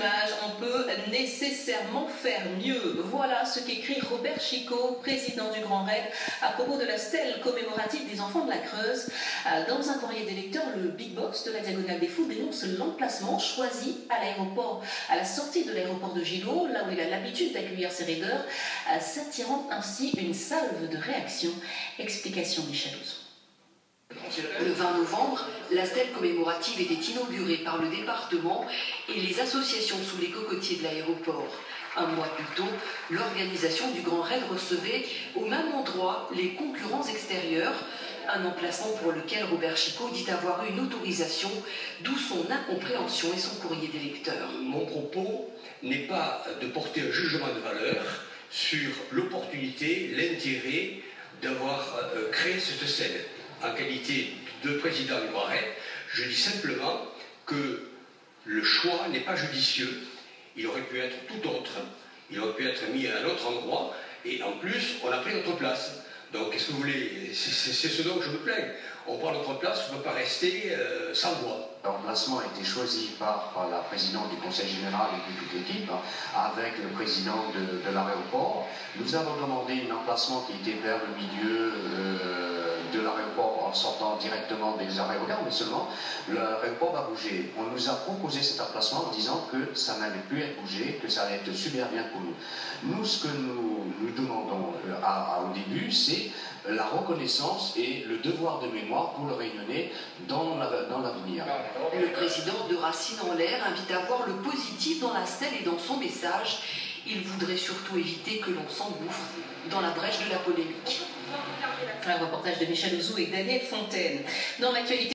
images, on peut nécessairement faire mieux. Voilà ce qu'écrit Robert Chicot, président du Grand Raid, à propos de la stèle commémorative des enfants de la Creuse. Dans un courrier des lecteurs, le Big Boss de la Diagonale des Fous dénonce l'emplacement choisi à l'aéroport, à la sortie de l'aéroport de Gillot, là où il a l'habitude d'accueillir ses raideurs, s'attirant ainsi une salve de réactions. Explication Michel Ouzon. Le 20 novembre, la stèle commémorative était inaugurée par le département et les associations sous les cocotiers de l'aéroport. Un mois plus tôt, l'organisation du Grand Raid recevait au même endroit les concurrents extérieurs, un emplacement pour lequel Robert Chicot dit avoir eu une autorisation, d'où son incompréhension et son courrier des lecteurs. Mon propos n'est pas de porter un jugement de valeur sur l'opportunité, l'intérêt d'avoir créé cette stèle. En qualité de président du Grand Raid, je dis simplement que le choix n'est pas judicieux. Il aurait pu être tout autre, il aurait pu être mis à un autre endroit, et en plus, on a pris notre place. Donc, qu'est-ce que vous voulez? C'est ce dont je me plains. On prend notre place, on ne peut pas rester sans voix. L'emplacement a été choisi par la présidente du Conseil général et puis toute l'équipe, avec le président de l'aéroport. Nous avons demandé un emplacement qui était vers le milieu de l'aéroport en sortant directement des aéroports, mais seulement l'aéroport va bouger. On nous a proposé cet emplacement en disant que ça n'allait plus être bougé, que ça allait être super bien pour nous. Nous, ce que nous demandons au début, c'est la reconnaissance et le devoir de mémoire pour le Réunionnais dans l'avenir. Le président de Racine en l'air invite à voir le positif dans la stèle et dans son message. Il voudrait surtout éviter que l'on s'engouffre dans la brèche de la polémique. Un reportage de Michel Ouzon et Daniel Fontaine. Dans l'actualité.